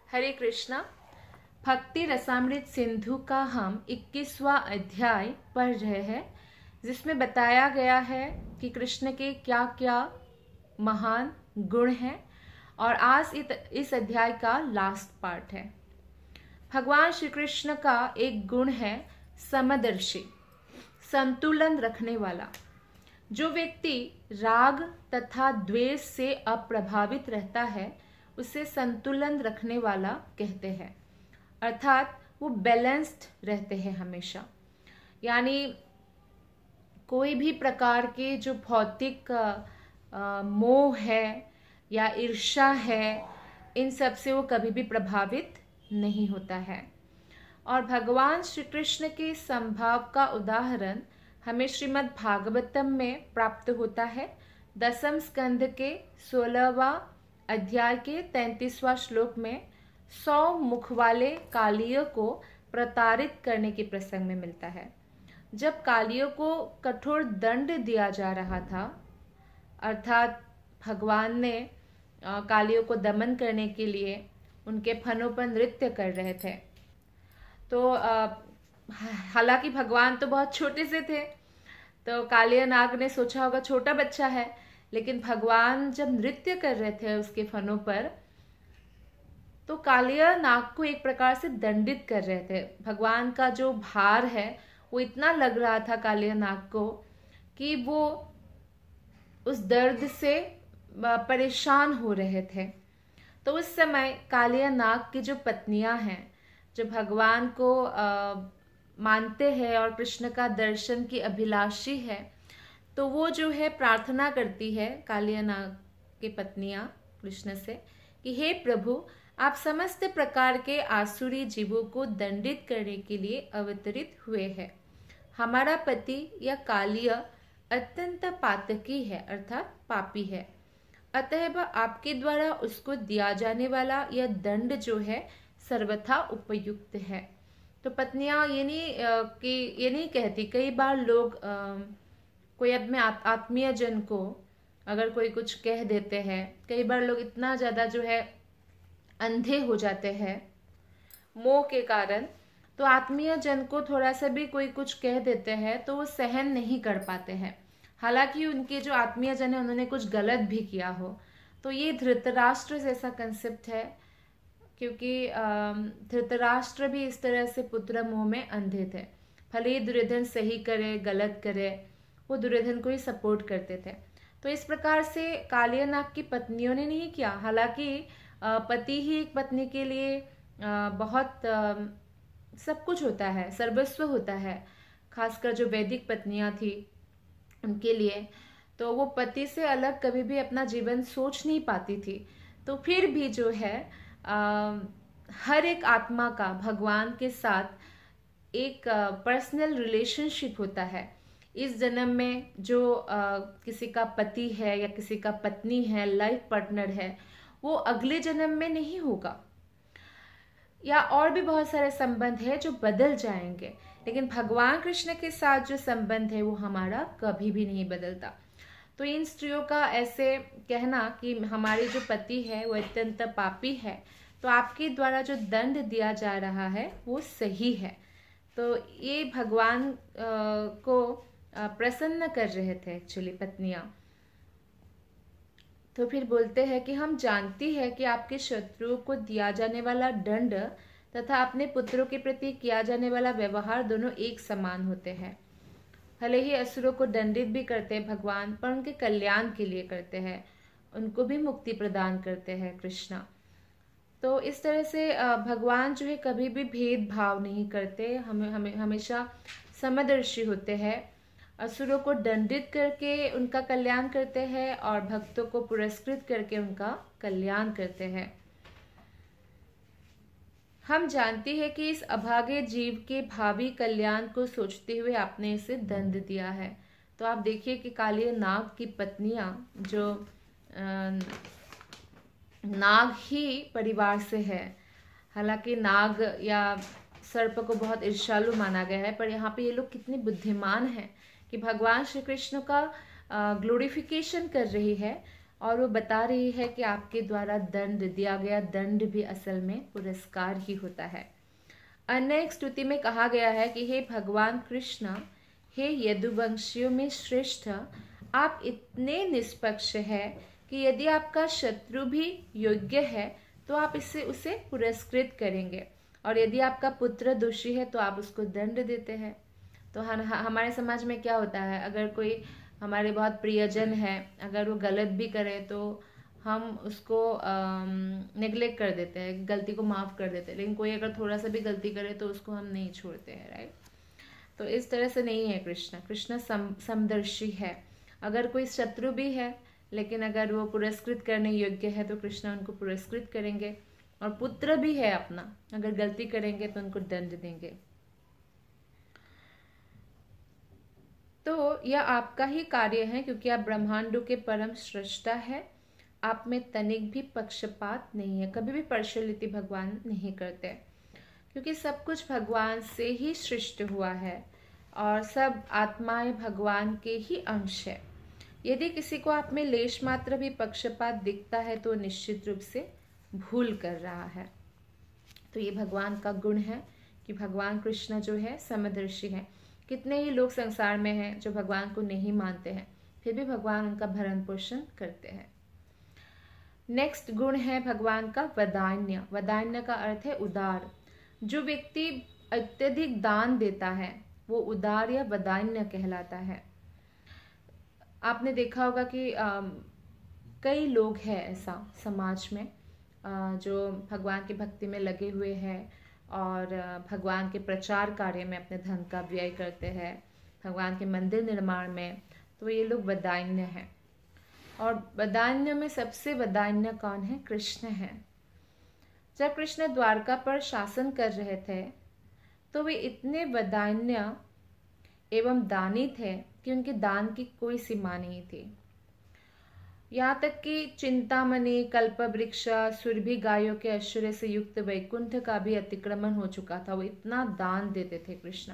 हरे कृष्णा। भक्ति रसामृत सिंधु का हम 21वां अध्याय पढ़ रहे हैं, जिसमें बताया गया है कि कृष्ण के क्या क्या महान गुण हैं। और आज इस अध्याय का लास्ट पार्ट है। भगवान श्री कृष्ण का एक गुण है समदर्शी, संतुलन रखने वाला। जो व्यक्ति राग तथा द्वेष से अप्रभावित रहता है उसे संतुलन रखने वाला कहते हैं, अर्थात वो बैलेंस्ड रहते हैं हमेशा। यानी कोई भी प्रकार के जो भौतिक मोह है या ईर्ष्या है, इन सब से वो कभी भी प्रभावित नहीं होता है। और भगवान श्री कृष्ण के संभाव का उदाहरण हमें श्रीमद् भागवतम में प्राप्त होता है। 10वें स्कंद के 16वां अध्याय के 33वां श्लोक में 100 मुख वाले कालियों को प्रताड़ित करने के प्रसंग में मिलता है। जब कालियों को कठोर दंड दिया जा रहा था, अर्थात भगवान ने कालियों को दमन करने के लिए उनके फनों पर नृत्य कर रहे थे, तो हालांकि भगवान तो बहुत छोटे से थे, तो कालिया नाग ने सोचा होगा छोटा बच्चा है, लेकिन भगवान जब नृत्य कर रहे थे उसके फनों पर, तो कालिया नाग को एक प्रकार से दंडित कर रहे थे। भगवान का जो भार है वो इतना लग रहा था कालिया नाग को कि वो उस दर्द से परेशान हो रहे थे। तो उस समय कालिया नाग की जो पत्नियां हैं, जो भगवान को मानते हैं और कृष्ण का दर्शन की अभिलाषी है, तो वो जो है प्रार्थना करती है कालिया नाग की पत्नियां कृष्ण से कि हे प्रभु, आप समस्त प्रकार के आसुरी जीवों को दंडित करने के लिए अवतरित हुए हैं। हमारा पति या कालिया अत्यंत पातकी है, अर्थात पापी है, अतएव आपके द्वारा उसको दिया जाने वाला यह दंड जो है सर्वथा उपयुक्त है। तो पत्नियां ये नहीं कहती। कई बार लोग कोई अपने आत्मीय जन को अगर कोई कुछ कह देते हैं, कई बार लोग इतना ज्यादा जो है अंधे हो जाते हैं मोह के कारण, तो आत्मीय जन को थोड़ा सा भी कोई कुछ कह देते हैं तो वो सहन नहीं कर पाते हैं, हालांकि उनके जो आत्मीय जन है उन्होंने कुछ गलत भी किया हो। तो ये धृतराष्ट्र जैसा कंसेप्ट है, क्योंकि धृतराष्ट्र भी इस तरह से पुत्र मोह में अंधे थे। भले ही दुर्योधन सही करे गलत करे, वो दुर्योधन को ही सपोर्ट करते थे। तो इस प्रकार से कालिया नाग की पत्नियों ने नहीं किया। हालांकि पति ही एक पत्नी के लिए बहुत सब कुछ होता है, सर्वस्व होता है, खासकर जो वैदिक पत्नियां थी उनके लिए। तो वो पति से अलग कभी भी अपना जीवन सोच नहीं पाती थी। तो फिर भी जो है हर एक आत्मा का भगवान के साथ एक पर्सनल रिलेशनशिप होता है। इस जन्म में जो किसी का पति है या किसी का पत्नी है, लाइफ पार्टनर है, वो अगले जन्म में नहीं होगा। या और भी बहुत सारे संबंध है जो बदल जाएंगे, लेकिन भगवान कृष्ण के साथ जो संबंध है वो हमारा कभी भी नहीं बदलता। तो इन स्त्रियों का ऐसे कहना कि हमारे जो पति है वो अत्यंत पापी है, तो आपके द्वारा जो दंड दिया जा रहा है वो सही है। तो ये भगवान को प्रसन्न कर रहे थे एक्चुअली पत्नियां। तो फिर बोलते हैं कि हम जानती है कि आपके शत्रुओं को दिया जाने वाला दंड तथा अपने पुत्रों के प्रति किया जाने वाला व्यवहार दोनों एक समान होते हैं। भले ही असुरों को दंडित भी करते हैं भगवान, पर उनके कल्याण के लिए करते हैं, उनको भी मुक्ति प्रदान करते हैं कृष्णा। तो इस तरह से भगवान जो है कभी भी भेदभाव नहीं करते, हमें हमेशा समदर्शी होते हैं। असुरों को दंडित करके उनका कल्याण करते हैं और भक्तों को पुरस्कृत करके उनका कल्याण करते हैं। हम जानती है कि इस अभागे जीव के भावी कल्याण को सोचते हुए आपने इसे दंड दिया है। तो आप देखिए कि कालिया नाग की पत्नियां जो नाग ही परिवार से है, हालांकि नाग या सर्प को बहुत ईर्ष्यालु माना गया है, पर यहाँ पे ये लोग कितने बुद्धिमान हैं कि भगवान श्री कृष्ण का ग्लोरिफिकेशन कर रही है और वो बता रही है कि आपके द्वारा दंड दिया गया दंड भी असल में पुरस्कार ही होता है। अन्य एक स्तुति में कहा गया है कि हे भगवान कृष्ण, हे यदुवंशियों में श्रेष्ठ, आप इतने निष्पक्ष हैं कि यदि आपका शत्रु भी योग्य है तो आप उसे पुरस्कृत करेंगे, और यदि आपका पुत्र दोषी है तो आप उसको दंड देते हैं। तो हमारे समाज में क्या होता है, अगर कोई हमारे बहुत प्रियजन है, अगर वो गलत भी करे तो हम उसको नेग्लेक्ट कर देते हैं, गलती को माफ़ कर देते हैं, लेकिन कोई अगर थोड़ा सा भी गलती करे तो उसको हम नहीं छोड़ते हैं, राइट। तो इस तरह से नहीं है कृष्ण। कृष्ण समदर्शी है। अगर कोई शत्रु भी है लेकिन अगर वो पुरस्कृत करने योग्य है तो कृष्ण उनको पुरस्कृत करेंगे, और पुत्र भी है अपना, अगर गलती करेंगे तो उनको दंड देंगे। तो यह आपका ही कार्य है क्योंकि आप ब्रह्मांडों के परम सृष्टा है। आप में तनिक भी पक्षपात नहीं है, कभी भी पार्शियलिटी भगवान नहीं करते, क्योंकि सब कुछ भगवान से ही सृष्ट हुआ है और सब आत्माएं भगवान के ही अंश है। यदि किसी को आप में लेश मात्र भी पक्षपात दिखता है तो निश्चित रूप से भूल कर रहा है। तो ये भगवान का गुण है कि भगवान कृष्ण जो है समदर्शी है। कितने ही लोग संसार में हैं जो भगवान को नहीं मानते हैं, फिर भी भगवान उनका भरण पोषण करते हैं। नेक्स्ट गुण है भगवान का वदान्य। वदान्य का अर्थ है उदार। जो व्यक्ति अत्यधिक दान देता है वो उदार या वदान्य कहलाता है। आपने देखा होगा कि कई लोग हैं ऐसा समाज में जो भगवान की भक्ति में लगे हुए हैं और भगवान के प्रचार कार्य में अपने धन का व्यय करते हैं, भगवान के मंदिर निर्माण में, तो ये लोग वदान्य हैं। और वदान्य में सबसे वदान्य कौन है? कृष्ण है। जब कृष्ण द्वारका पर शासन कर रहे थे तो वे इतने वदान्य एवं दानी थे कि उनके दान की कोई सीमा नहीं थी। यहाँ तक कि चिंतामणि, कल्पवृक्ष, सुरभि गायों के ऐश्वर्य से युक्त वैकुंठ का भी अतिक्रमण हो चुका था। वो इतना दान देते थे कृष्ण।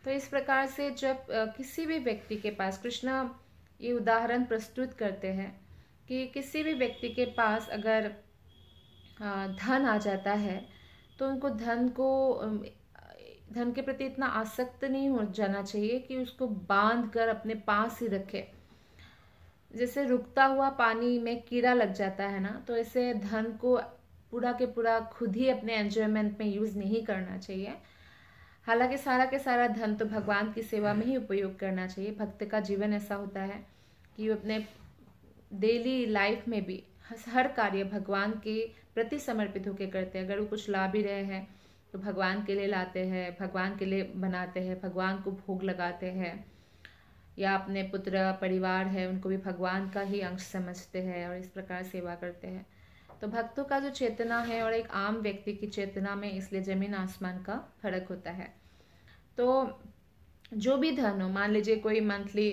तो इस प्रकार से जब किसी भी व्यक्ति के पास, कृष्ण ये उदाहरण प्रस्तुत करते हैं कि किसी भी व्यक्ति के पास अगर धन आ जाता है तो उनको धन के प्रति इतना आसक्त नहीं हो जाना चाहिए कि उसको बांध कर अपने पास ही रखे। जैसे रुकता हुआ पानी में कीड़ा लग जाता है ना, तो ऐसे धन को पूरा के पूरा खुद ही अपने एंजॉयमेंट में यूज नहीं करना चाहिए। हालांकि सारा के सारा धन तो भगवान की सेवा में ही उपयोग करना चाहिए। भक्त का जीवन ऐसा होता है कि वो अपने डेली लाइफ में भी हर कार्य भगवान के प्रति समर्पित होकर करते हैं। अगर वो कुछ ला भी रहे हैं तो भगवान के लिए लाते हैं, भगवान के लिए बनाते हैं, भगवान को भोग लगाते हैं, या अपने पुत्र परिवार है उनको भी भगवान का ही अंश समझते हैं और इस प्रकार सेवा करते हैं। तो भक्तों का जो चेतना है और एक आम व्यक्ति की चेतना में इसलिए जमीन आसमान का फर्क होता है। तो जो भी धन हो, मान लीजिए कोई मंथली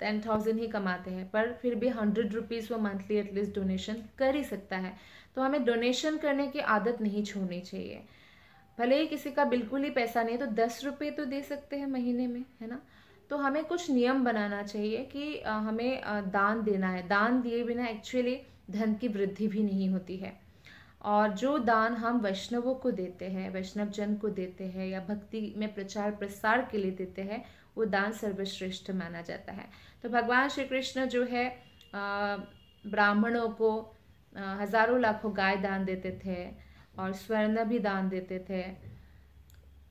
10,000 ही कमाते हैं पर फिर भी 100 रुपीज़ वो मंथली एटलीस्ट डोनेशन कर ही सकता है। तो हमें डोनेशन करने की आदत नहीं छोड़नी चाहिए। भले ही किसी का बिल्कुल ही पैसा नहीं है तो 10 रुपये तो दे सकते हैं महीने में, है ना। तो हमें कुछ नियम बनाना चाहिए कि हमें दान देना है। दान दिए बिना एक्चुअली धन की वृद्धि भी नहीं होती है। और जो दान हम वैष्णवों को देते हैं, वैष्णव जन को देते हैं या भक्ति में प्रचार प्रसार के लिए देते हैं, वो दान सर्वश्रेष्ठ माना जाता है। तो भगवान श्री कृष्ण जो है ब्राह्मणों को हजारों लाखों गाय दान देते थे और स्वर्ण भी दान देते थे।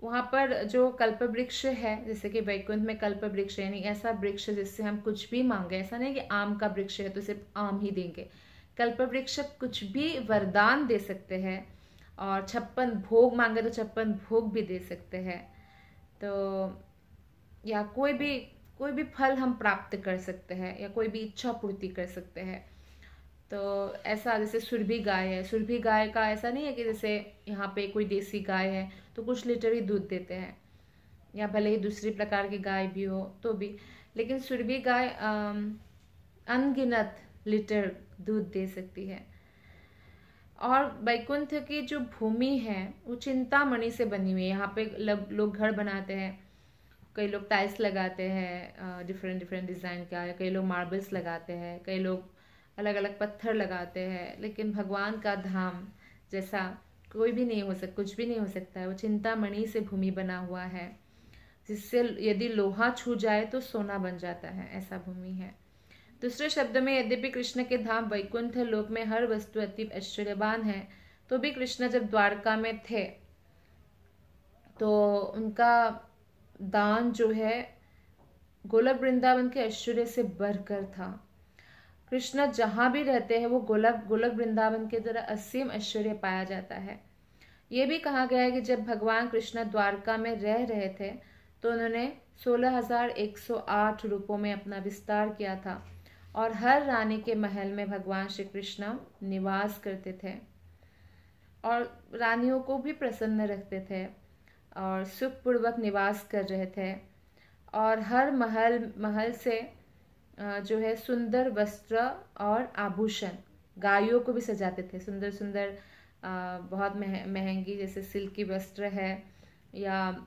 वहाँ पर जो कल्प वृक्ष है, जैसे कि वैकुंठ में कल्प वृक्ष यानी ऐसा वृक्ष जिससे हम कुछ भी मांगे, ऐसा नहीं कि आम का वृक्ष है तो सिर्फ आम ही देंगे। कल्प वृक्ष कुछ भी वरदान दे सकते हैं और 56 भोग मांगे तो 56 भोग भी दे सकते हैं। तो या कोई भी फल हम प्राप्त कर सकते हैं या कोई भी इच्छा पूर्ति कर सकते हैं। तो ऐसा जैसे सुरभि गाय है, सुरभि गाय का ऐसा नहीं है कि जैसे यहाँ पे कोई देसी गाय है तो कुछ लीटर ही दूध देते हैं, या भले ही दूसरी प्रकार की गाय भी हो तो भी, लेकिन सुरभि गाय अनगिनत लीटर दूध दे सकती है। और वैकुंठ की जो भूमि है वो चिंतामणि से बनी हुई है। यहाँ पे लोग घर बनाते हैं, कई लोग टाइल्स लगाते हैं डिफरेंट डिजाइन का, कई लोग मार्बल्स लगाते हैं, कई लोग अलग अलग पत्थर लगाते हैं, लेकिन भगवान का धाम जैसा कोई भी नहीं हो सकता, कुछ भी नहीं हो सकता है। वो चिंतामणि से भूमि बना हुआ है, जिससे यदि लोहा छू जाए तो सोना बन जाता है, ऐसा भूमि है। दूसरे शब्द में, यद्यपि कृष्ण के धाम वैकुंठ लोक में हर वस्तु अति ऐश्वर्यवान है, तो भी कृष्ण जब द्वारका में थे तो उनका दान जो है गोलक वृंदावन के ऐश्वर्य से बढ़कर था। कृष्ण जहां भी रहते हैं वो गोलक वृंदावन के द्वारा असीम ऐश्वर्य पाया जाता है। ये भी कहा गया है कि जब भगवान कृष्ण द्वारका में रह रहे थे तो उन्होंने 16,108 रूपों में अपना विस्तार किया था, और हर रानी के महल में भगवान श्री कृष्ण निवास करते थे और रानियों को भी प्रसन्न रखते थे और सुखपूर्वक निवास कर रहे थे। और हर महल से जो है सुंदर वस्त्र और आभूषण, गायों को भी सजाते थे, सुंदर सुंदर बहुत महंगी जैसे सिल्क की वस्त्र है या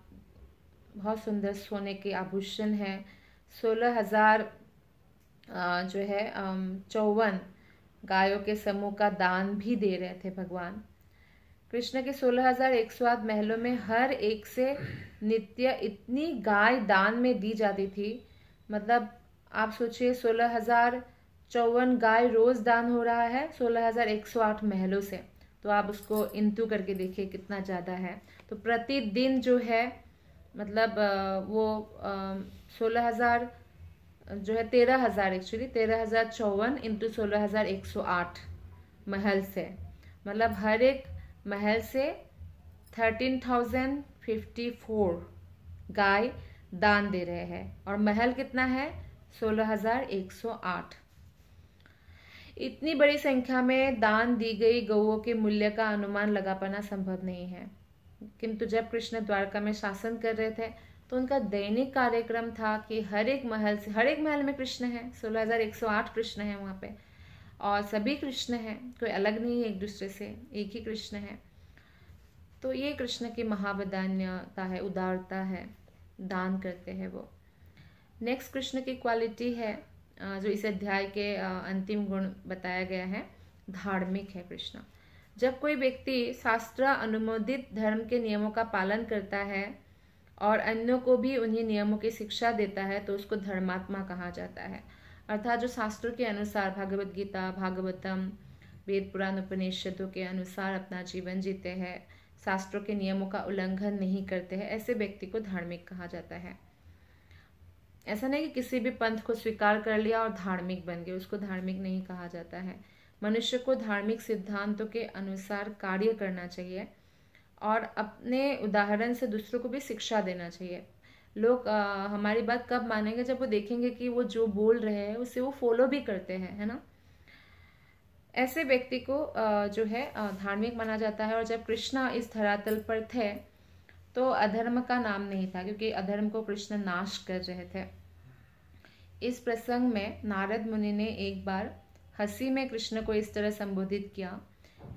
बहुत सुंदर सोने के आभूषण है। 16,000 जो है 54 गायों के समूह का दान भी दे रहे थे भगवान। कृष्ण के 16,108 महलों में हर एक से नित्य इतनी गाय दान में दी जाती थी। मतलब आप सोचिए 16,054 गाय रोज दान हो रहा है 16,108 महलों से, तो आप उसको इंटू करके देखिए कितना ज़्यादा है। तो प्रतिदिन जो है मतलब वो 16,000 जो है 13,000 एक्चुअली 13,054 इंटू 16,108 महल से, मतलब हर एक महल से 13,054 गाय दान दे रहे हैं, और महल कितना है 16,108। इतनी बड़ी संख्या में दान दी गई गौओं के मूल्य का अनुमान लगा पाना संभव नहीं है, किंतु जब कृष्ण द्वारका में शासन कर रहे थे तो उनका दैनिक कार्यक्रम था कि हर एक महल में कृष्ण है, 16,108 कृष्ण है वहाँ पे, और सभी कृष्ण हैं, कोई अलग नहीं है एक दूसरे से, एक ही कृष्ण है। तो ये कृष्ण की महावदान्यता है, उदारता है, दान करते हैं वो। नेक्स्ट कृष्ण की क्वालिटी है जो इस अध्याय के अंतिम गुण बताया गया है, धार्मिक है कृष्ण। जब कोई व्यक्ति शास्त्र अनुमोदित धर्म के नियमों का पालन करता है और अन्यों को भी उन्हीं नियमों की शिक्षा देता है तो उसको धर्मात्मा कहा जाता है। अर्थात जो शास्त्रों के अनुसार भागवत गीता, भागवतम, वेद पुराण उपनिषदों के अनुसार अपना जीवन जीते हैं, शास्त्रों के नियमों का उल्लंघन नहीं करते हैं, ऐसे व्यक्ति को धार्मिक कहा जाता है। ऐसा नहीं कि किसी भी पंथ को स्वीकार कर लिया और धार्मिक बन गए, उसको धार्मिक नहीं कहा जाता है। मनुष्य को धार्मिक सिद्धांतों के अनुसार कार्य करना चाहिए और अपने उदाहरण से दूसरों को भी शिक्षा देना चाहिए। लोग हमारी बात कब मानेंगे, जब वो देखेंगे कि वो जो बोल रहे हैं उसे वो फॉलो भी करते हैं, है ना। ऐसे व्यक्ति को जो है धार्मिक माना जाता है। और जब कृष्ण इस धरातल पर थे तो अधर्म का नाम नहीं था, क्योंकि अधर्म को कृष्ण नाश कर रहे थे। इस प्रसंग में नारद मुनि ने एक बार हंसी में कृष्ण को इस तरह संबोधित किया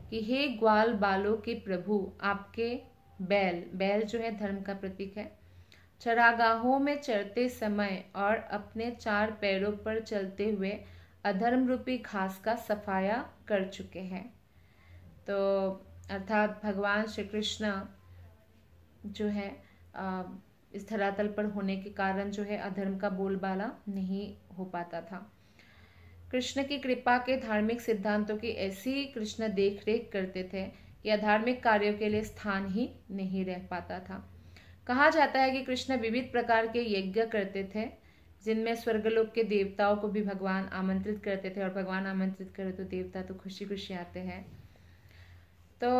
कि हे ग्वाल बालों के प्रभु, आपके बैल जो है धर्म का प्रतीक है, चरागाहों में चरते समय और अपने 4 पैरों पर चलते हुए अधर्म रूपी घास का सफाया कर चुके हैं। तो अर्थात भगवान श्री कृष्ण जो है इस धरातल पर होने के कारण जो है अधर्म का बोलबाला नहीं हो पाता था। कृष्ण की कृपा के धार्मिक सिद्धांतों की ऐसी कृष्ण देख रेख करते थे कि अधार्मिक कार्यों के लिए स्थान ही नहीं रह पाता था। कहा जाता है कि कृष्ण विविध प्रकार के यज्ञ करते थे, जिनमें स्वर्गलोक के देवताओं को भी भगवान आमंत्रित करते थे, और भगवान आमंत्रित करे तो देवता तो खुशी खुशी आते हैं। तो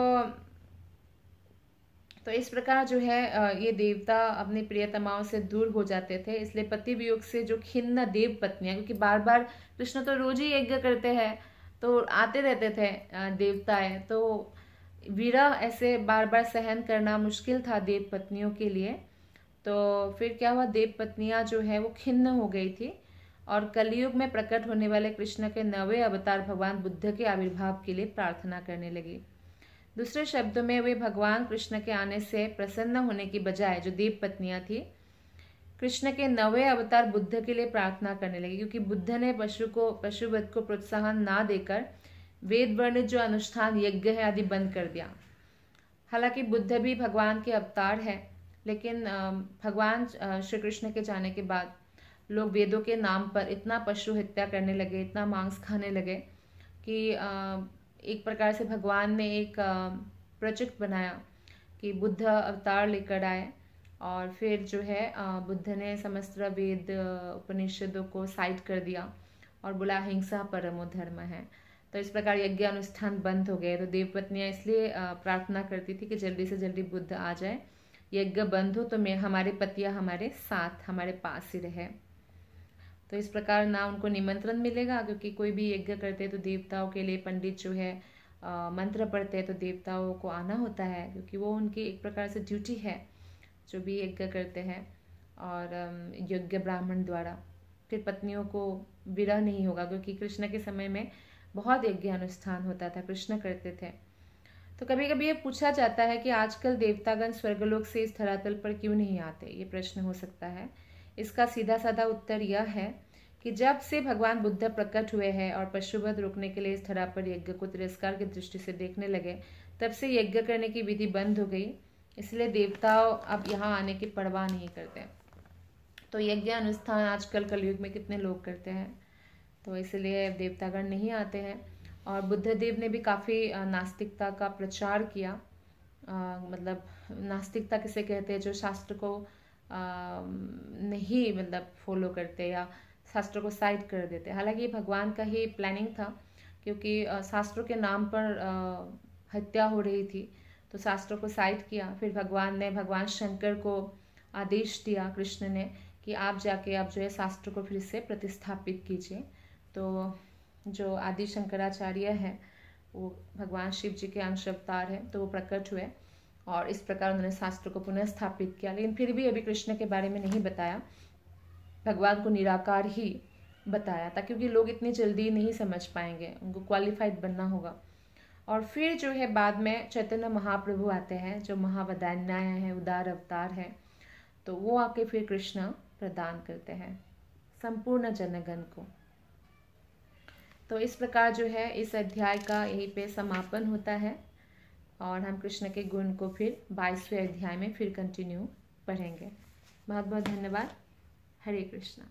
इस प्रकार जो है ये देवता अपनी प्रियतमाओं से दूर हो जाते थे। इसलिए पति वियोग से जो खिन्न देव पत्नियां, क्योंकि बार बार कृष्ण तो रोज ही यज्ञ करते हैं तो आते रहते थे देवताएं, तो विरह ऐसे बार बार सहन करना मुश्किल था देव पत्नियों के लिए। तो फिर क्या हुआ, देव पत्नियां जो है वो खिन्न हो गई थी और कलयुग में प्रकट होने वाले कृष्ण के 9वें अवतार भगवान बुद्ध के आविर्भाव के लिए प्रार्थना करने लगी। दूसरे शब्दों में वे भगवान कृष्ण के आने से प्रसन्न होने की बजाय, जो देव पत्नियां थी, कृष्ण के 9वें अवतार बुद्ध के लिए प्रार्थना करने लगे, क्योंकि बुद्ध ने पशुवध को प्रोत्साहन ना देकर वेद वर्णित जो अनुष्ठान यज्ञ है आदि बंद कर दिया। हालांकि बुद्ध भी भगवान के अवतार है, लेकिन भगवान श्री कृष्ण के जाने के बाद लोग वेदों के नाम पर इतना पशु हत्या करने लगे, इतना मांस खाने लगे कि एक प्रकार से भगवान ने एक प्रोजेक्ट बनाया कि बुद्ध अवतार लेकर आए, और फिर जो है बुद्ध ने समस्त वेद उपनिषदों को साइड कर दिया और बोला हिंसा परमो धर्म है। तो इस प्रकार यज्ञ अनुष्ठान बंद हो गए। तो देवपत्नियां इसलिए प्रार्थना करती थी कि जल्दी से जल्दी बुद्ध आ जाए, यज्ञ बंद हो तो मैं हमारे पतियां हमारे साथ हमारे पास ही रहे। तो इस प्रकार ना उनको निमंत्रण मिलेगा, क्योंकि कोई भी यज्ञ करते तो देवताओं के लिए पंडित जो है मंत्र पढ़ते हैं, तो देवताओं को आना होता है, क्योंकि वो उनकी एक प्रकार से ड्यूटी है जो भी यज्ञ करते हैं। और यज्ञ ब्राह्मण द्वारा फिर पत्नियों को विरह नहीं होगा, क्योंकि कृष्ण के समय में बहुत यज्ञ अनुष्ठान होता था, कृष्ण करते थे। तो कभी कभी ये पूछा जाता है कि आजकल देवतागण स्वर्गलोक से इस धरातल पर क्यों नहीं आते, ये प्रश्न हो सकता है। इसका सीधा साधा उत्तर यह है कि जब से भगवान बुद्ध प्रकट हुए हैं और पशुवध रोकने के लिए इस धरा पर यज्ञ को तिरस्कार की दृष्टि से देखने लगे, तब से यज्ञ करने की विधि बंद हो गई। इसलिए देवताओं अब यहाँ आने की परवाह नहीं करते। तो यज्ञ अनुष्ठान आजकल कलयुग में कितने लोग करते हैं, तो इसलिए देवतागण नहीं आते हैं। और बुद्धदेव ने भी काफ़ी नास्तिकता का प्रचार किया। मतलब नास्तिकता किसे कहते हैं, जो शास्त्र को नहीं मतलब फॉलो करते या शास्त्रों को साइड कर देते। हालांकि ये भगवान का ही प्लानिंग था, क्योंकि शास्त्रों के नाम पर हत्या हो रही थी, तो शास्त्रों को साइड किया। फिर भगवान शंकर को आदेश दिया कृष्ण ने कि आप जाके आप जो है शास्त्र को फिर से प्रतिस्थापित कीजिए। तो जो आदि शंकराचार्य है वो भगवान शिव जी के अंश अवतार है, तो वो प्रकट हुए और इस प्रकार उन्होंने शास्त्र को पुनः स्थापित किया। लेकिन फिर भी अभी कृष्ण के बारे में नहीं बताया, भगवान को निराकार ही बताया था, क्योंकि लोग इतनी जल्दी नहीं समझ पाएंगे, उनको क्वालिफाइड बनना होगा। और फिर जो है बाद में चैतन्य महाप्रभु आते हैं, जो महावदान्याय है, उदार अवतार है, तो वो आके फिर कृष्ण प्रदान करते हैं संपूर्ण जनगण को। तो इस प्रकार जो है इस अध्याय का यहीं पे समापन होता है, और हम कृष्ण के गुण को फिर 22वें अध्याय में फिर कंटिन्यू पढ़ेंगे। बहुत बहुत धन्यवाद। हरे कृष्णा।